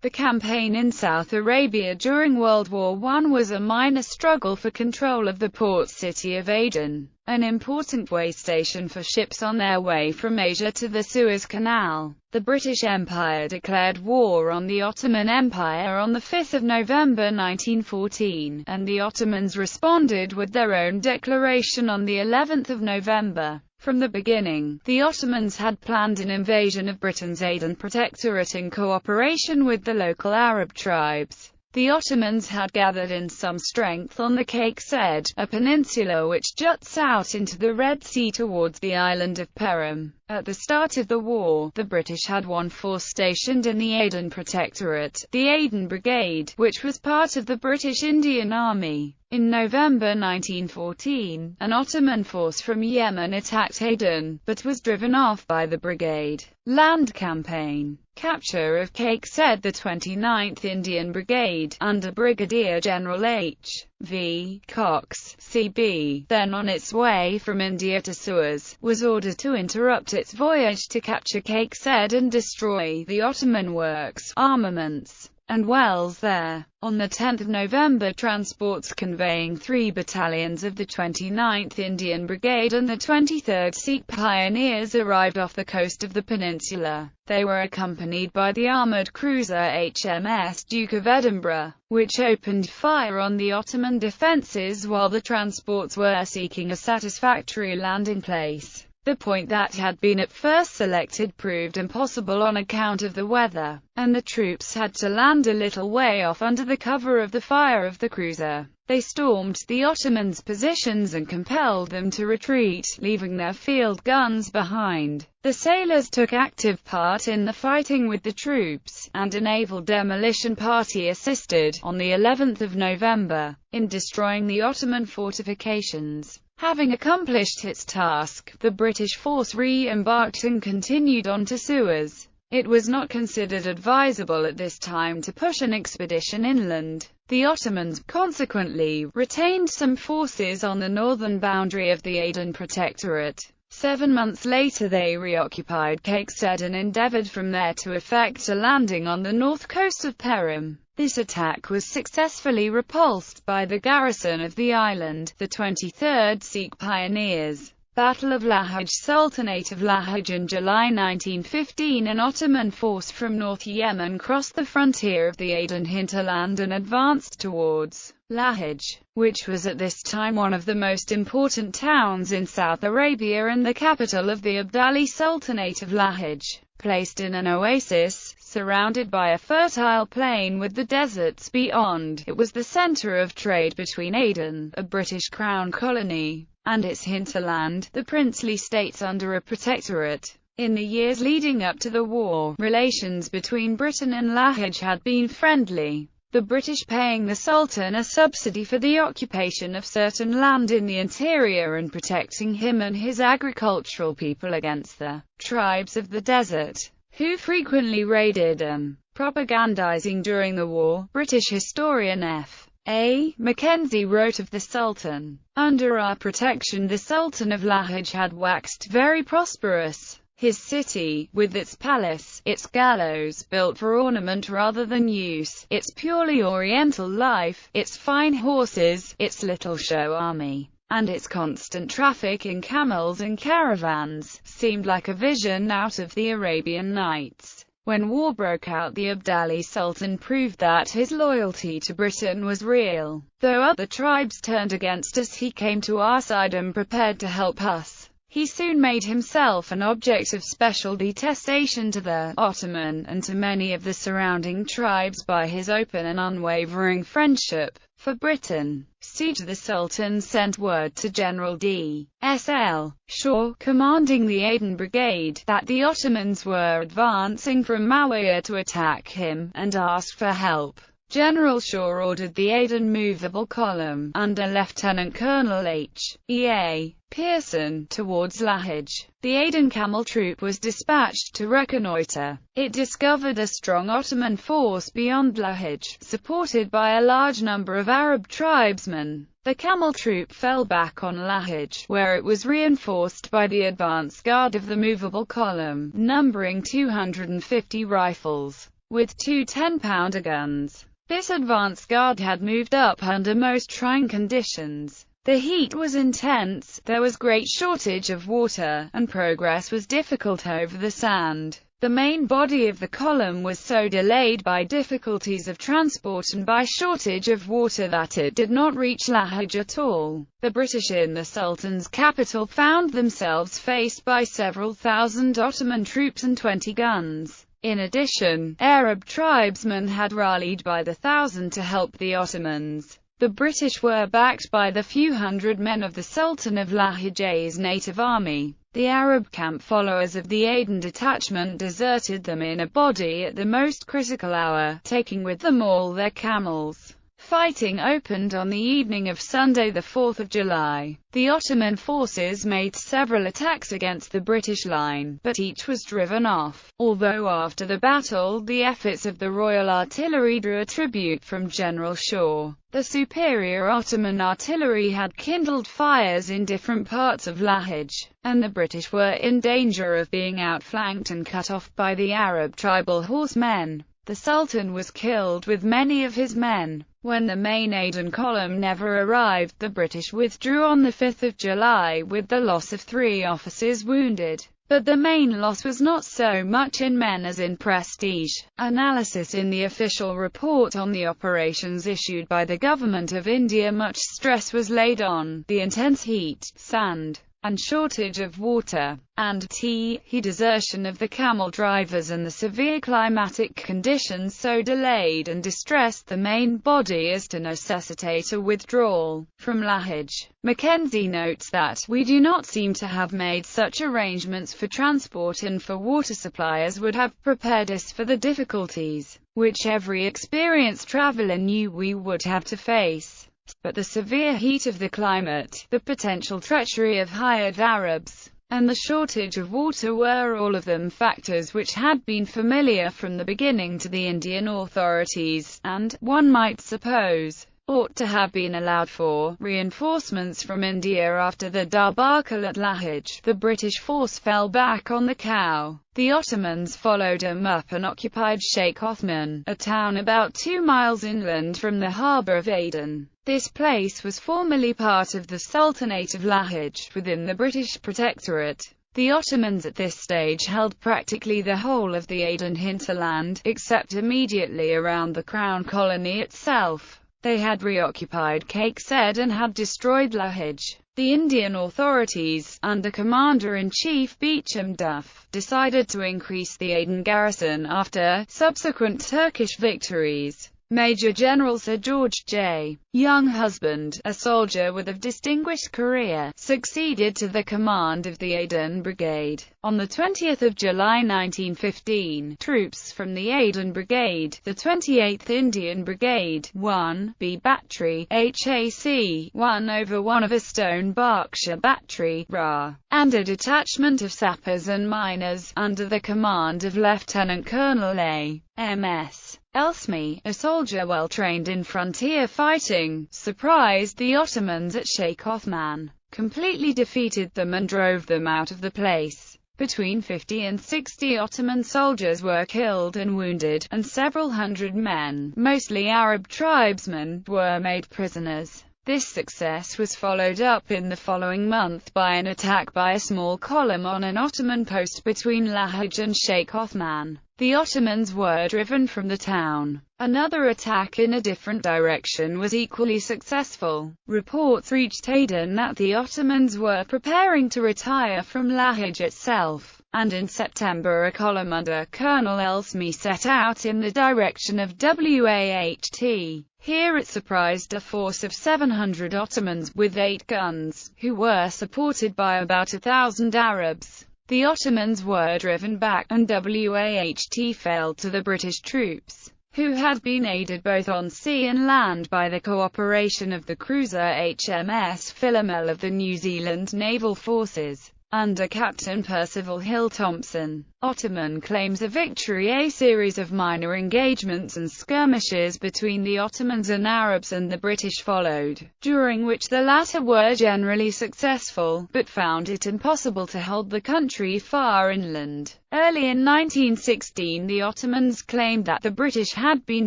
The campaign in South Arabia during World War I was a minor struggle for control of the port city of Aden, an important way station for ships on their way from Asia to the Suez Canal. The British Empire declared war on the Ottoman Empire on 5 November 1914, and the Ottomans responded with their own declaration on the 11th of November. From the beginning, the Ottomans had planned an invasion of Britain's Aden Protectorate in cooperation with the local Arab tribes. The Ottomans had gathered in some strength on the Cake Said, a peninsula which juts out into the Red Sea towards the island of Perim. At the start of the war, the British had one force stationed in the Aden Protectorate, the Aden Brigade, which was part of the British Indian Army. In November 1914, an Ottoman force from Yemen attacked Aden, but was driven off by the brigade. Land campaign. Capture of Cake Said. The 29th Indian Brigade, under Brigadier General H. V. Cox, C.B., then on its way from India to Suez, was ordered to interrupt its voyage to capture Cake Said and destroy the Ottoman works, armaments, and wells there. On 10 November, transports conveying 3 battalions of the 29th Indian Brigade and the 23rd Sikh Pioneers arrived off the coast of the peninsula. They were accompanied by the armoured cruiser HMS Duke of Edinburgh, which opened fire on the Ottoman defences while the transports were seeking a satisfactory landing place. The point that had been at first selected proved impossible on account of the weather, and the troops had to land a little way off under the cover of the fire of the cruiser. They stormed the Ottomans' positions and compelled them to retreat, leaving their field guns behind. The sailors took active part in the fighting with the troops, and a naval demolition party assisted, on the 11th of November, in destroying the Ottoman fortifications. Having accomplished its task, the British force re-embarked and continued on to Suez. It was not considered advisable at this time to push an expedition inland. The Ottomans, consequently, retained some forces on the northern boundary of the Aden Protectorate. 7 months later they reoccupied Cake Said and endeavoured from there to effect a landing on the north coast of Perim. This attack was successfully repulsed by the garrison of the island, the 23rd Sikh Pioneers. Battle of Lahej. Sultanate of Lahej. In July 1915, an Ottoman force from North Yemen crossed the frontier of the Aden hinterland and advanced towards Lahej, which was at this time one of the most important towns in South Arabia and the capital of the Abdali Sultanate of Lahej. Placed in an oasis, surrounded by a fertile plain with the deserts beyond, it was the centre of trade between Aden, a British crown colony, and its hinterland, the princely states under a protectorate. In the years leading up to the war, relations between Britain and Lahej had been friendly, the British paying the Sultan a subsidy for the occupation of certain land in the interior and protecting him and his agricultural people against the tribes of the desert, who frequently raided them. Propagandizing during the war, British historian F. A. Mackenzie wrote of the Sultan, "Under our protection the Sultan of Lahej had waxed very prosperous. His city, with its palace, its gallows, built for ornament rather than use, its purely oriental life, its fine horses, its little show army, and its constant traffic in camels and caravans, seemed like a vision out of the Arabian Nights." When war broke out, the Abdali Sultan proved that his loyalty to Britain was real. Though other tribes turned against us, he came to our side and prepared to help us. He soon made himself an object of special detestation to the Ottoman and to many of the surrounding tribes by his open and unwavering friendship for Britain. Siege. The Sultan sent word to General D. S. L. Shaw, commanding the Aden Brigade, that the Ottomans were advancing from Mawiyah to attack him, and asked for help. General Shaw ordered the Aden Movable Column, under Lieutenant Colonel H. E. A. Pearson, towards Lahej. The Aden Camel Troop was dispatched to reconnoitre. It discovered a strong Ottoman force beyond Lahej, supported by a large number of Arab tribesmen. The Camel Troop fell back on Lahej, where it was reinforced by the advance guard of the Movable Column, numbering 250 rifles. with two 10-pounder guns. This advance guard had moved up under most trying conditions. The heat was intense, there was great shortage of water, and progress was difficult over the sand. The main body of the column was so delayed by difficulties of transport and by shortage of water that it did not reach Lahij at all. The British in the Sultan's capital found themselves faced by several thousand Ottoman troops and 20 guns. In addition, Arab tribesmen had rallied by the thousand to help the Ottomans. The British were backed by the few hundred men of the Sultan of Lahij's native army. The Arab camp followers of the Aden detachment deserted them in a body at the most critical hour, taking with them all their camels. Fighting opened on the evening of Sunday the 4th of July. The Ottoman forces made several attacks against the British line, but each was driven off, although after the battle the efforts of the Royal Artillery drew a tribute from General Shaw. The superior Ottoman artillery had kindled fires in different parts of Lahij, and the British were in danger of being outflanked and cut off by the Arab tribal horsemen. The Sultan was killed with many of his men. When the main Aden column never arrived, the British withdrew on the 5th of July with the loss of 3 officers wounded. But the main loss was not so much in men as in prestige. Analysis in the official report on the operations issued by the Government of India, much stress was laid on the intense heat, sand, and shortage of water, and desertion of the camel drivers and the severe climatic conditions so delayed and distressed the main body as to necessitate a withdrawal from Lahij. Mackenzie notes that, "We do not seem to have made such arrangements for transport and for water supply as would have prepared us for the difficulties which every experienced traveler knew we would have to face." But the severe heat of the climate, the potential treachery of hired Arabs, and the shortage of water were all of them factors which had been familiar from the beginning to the Indian authorities, and, one might suppose, ought to have been allowed for. Reinforcements from India. After the debacle at Lahij, the British force fell back on the Cow. The Ottomans followed them up and occupied Sheikh Othman, a town about 2 miles inland from the harbour of Aden. This place was formerly part of the Sultanate of Lahij, within the British Protectorate. The Ottomans at this stage held practically the whole of the Aden hinterland, except immediately around the Crown Colony itself. They had reoccupied Caicedo and had destroyed Lahij. The Indian authorities, under Commander-in-Chief Beecham Duff, decided to increase the Aden garrison after subsequent Turkish victories. Major General Sir George J. Younghusband, a soldier with a distinguished career, succeeded to the command of the Aden Brigade. On the 20th of July 1915, troops from the Aden Brigade, the 28th Indian Brigade, 1B Battery, HAC, 1/1 of a Stone Berkshire Battery, RA, and a detachment of sappers and miners, under the command of Lieutenant Colonel A.M.S. Elsme, a soldier well trained in frontier fighting, surprised the Ottomans at Sheikh Othman, completely defeated them and drove them out of the place. Between 50 and 60 Ottoman soldiers were killed and wounded, and several hundred men, mostly Arab tribesmen, were made prisoners. This success was followed up in the following month by an attack by a small column on an Ottoman post between Lahij and Sheikh Othman. The Ottomans were driven from the town. Another attack in a different direction was equally successful. Reports reached Aden that the Ottomans were preparing to retire from Lahij itself, and in September a column under Colonel Elsme set out in the direction of Waht. Here it surprised a force of 700 Ottomans, with 8 guns, who were supported by about 1,000 Arabs. The Ottomans were driven back, and Waht fell to the British troops, who had been aided both on sea and land by the cooperation of the cruiser HMS Philomel of the New Zealand Naval Forces. under Captain Percival Hill Thompson. Ottoman claims of victory. A series of minor engagements and skirmishes between the Ottomans and Arabs and the British followed, during which the latter were generally successful, but found it impossible to hold the country far inland. Early in 1916 the Ottomans claimed that the British had been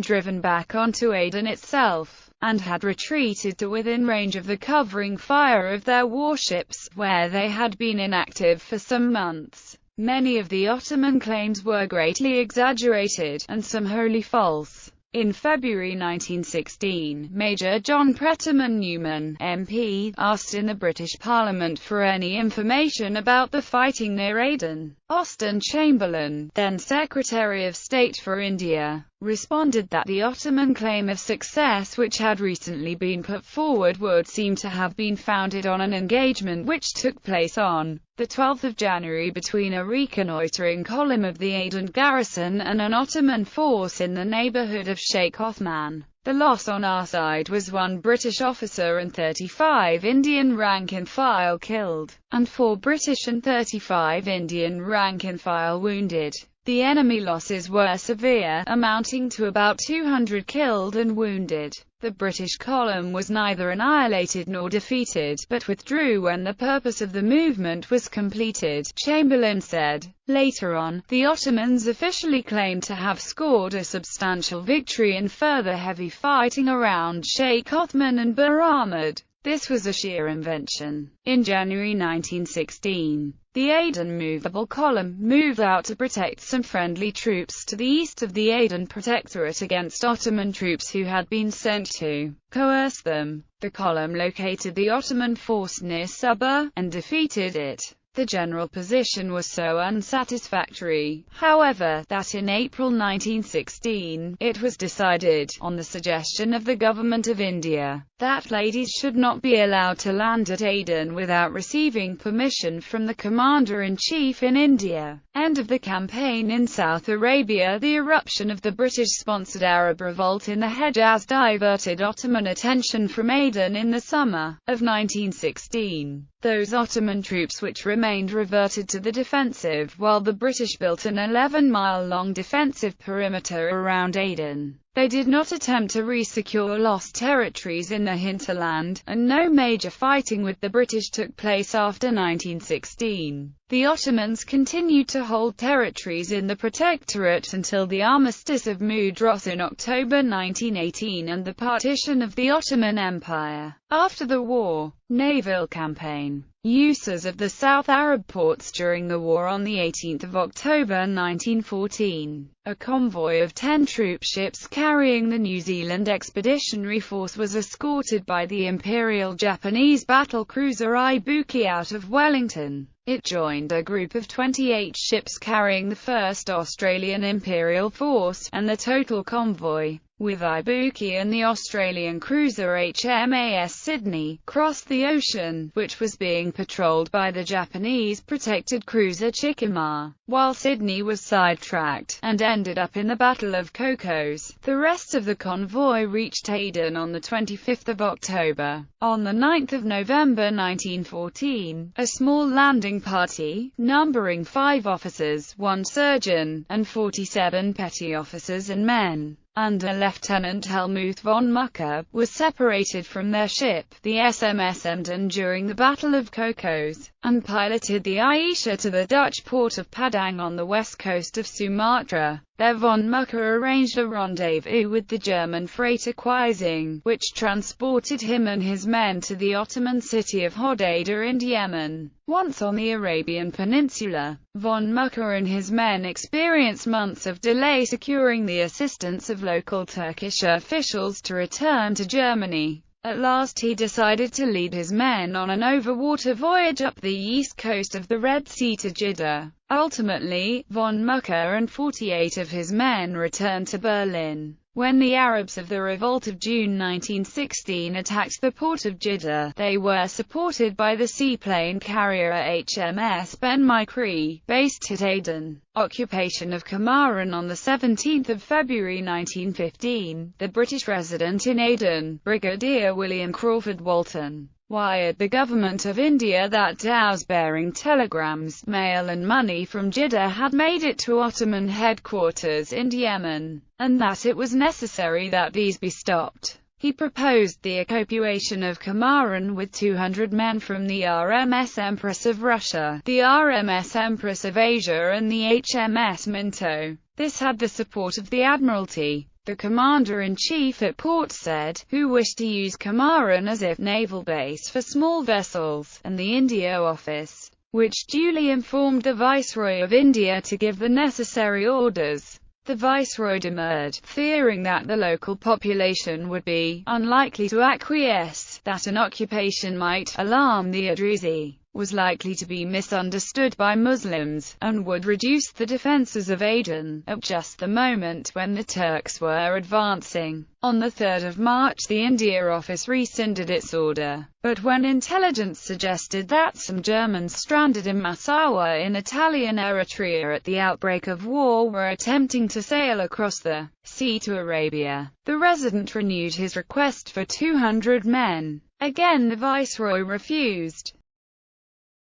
driven back onto Aden itself, and had retreated to within range of the covering fire of their warships, where they had been inactive for some months. Many of the Ottoman claims were greatly exaggerated, and some wholly false. In February 1916, Major John Prettyman Newman, MP, asked in the British Parliament for any information about the fighting near Aden. Austen Chamberlain, then Secretary of State for India, responded that the Ottoman claim of success which had recently been put forward would seem to have been founded on an engagement which took place on the 12th of January between a reconnoitering column of the Aden garrison and an Ottoman force in the neighbourhood of Sheikh Othman. The loss on our side was 1 British officer and 35 Indian rank-and-file killed, and 4 British and 35 Indian rank-and-file wounded. The enemy losses were severe, amounting to about 200 killed and wounded. The British column was neither annihilated nor defeated, but withdrew when the purpose of the movement was completed, Chamberlain said. Later on, the Ottomans officially claimed to have scored a substantial victory in further heavy fighting around Sheikh Othman and Bir Ahmad. This was a sheer invention. In January 1916, the Aden Movable Column moved out to protect some friendly troops to the east of the Aden Protectorate against Ottoman troops who had been sent to coerce them. The column located the Ottoman force near Suba, and defeated it. The general position was so unsatisfactory, however, that in April 1916, it was decided, on the suggestion of the Government of India, that ladies should not be allowed to land at Aden without receiving permission from the Commander-in-Chief in India. End of the campaign in South Arabia. The eruption of the British-sponsored Arab Revolt in the Hejaz diverted Ottoman attention from Aden in the summer of 1916. Those Ottoman troops which remained reverted to the defensive, while the British built an 11-mile-long defensive perimeter around Aden. They did not attempt to re-secure lost territories in the hinterland, and no major fighting with the British took place after 1916. The Ottomans continued to hold territories in the Protectorate until the Armistice of Mudros in October 1918 and the partition of the Ottoman Empire. After the war, naval campaign. Uses of the South Arab ports during the war. On the 18th of October 1914, a convoy of 10 troop ships carrying the New Zealand Expeditionary Force was escorted by the Imperial Japanese battle cruiser Ibuki out of Wellington. It joined a group of 28 ships carrying the 1st Australian Imperial Force, and the total convoy, with Ibuki and the Australian cruiser HMAS Sydney, crossed the ocean, which was being patrolled by the Japanese protected cruiser Chikima, while Sydney was sidetracked, and ended up in the Battle of Cocos. The rest of the convoy reached Aden on the 25th of October. On the 9th of November 1914, a small landing party, numbering 5 officers, 1 surgeon, and 47 petty officers and men, under Lieutenant Helmuth von Mucker, was separated from their ship, the SMS Emden, during the Battle of Cocos, and piloted the Aisha to the Dutch port of Padang on the west coast of Sumatra. There von Mucker arranged a rendezvous with the German freighter Quising, which transported him and his men to the Ottoman city of Hodeidah in Yemen. Once on the Arabian Peninsula, von Mucker and his men experienced months of delay securing the assistance of local Turkish officials to return to Germany. At last he decided to lead his men on an overwater voyage up the east coast of the Red Sea to Jeddah. Ultimately, von Mucker and 48 of his men returned to Berlin. When the Arabs of the Revolt of June 1916 attacked the port of Jeddah, they were supported by the seaplane carrier HMS Ben Mikri, based at Aden. Occupation of Comaran. On the 17th of February 1915, the British resident in Aden, Brigadier William Crawford Walton, wired the government of India that dhows bearing telegrams, mail and money from Jeddah had made it to Ottoman headquarters in Yemen, and that it was necessary that these be stopped. He proposed the evacuation of Comorin with 200 men from the RMS Empress of Russia, the RMS Empress of Asia and the HMS Minto. This had the support of the Admiralty. The commander-in-chief at port said, who wished to use Comorin as a naval base for small vessels, and the India office, which duly informed the Viceroy of India to give the necessary orders. The Viceroy demurred, fearing that the local population would be unlikely to acquiesce, that an occupation might alarm the Druze, was likely to be misunderstood by Muslims, and would reduce the defences of Aden, at just the moment when the Turks were advancing. On the 3rd of March the India office rescinded its order, but when intelligence suggested that some Germans stranded in Massawa in Italian Eritrea at the outbreak of war were attempting to sail across the sea to Arabia, the resident renewed his request for 200 men. Again the Viceroy refused.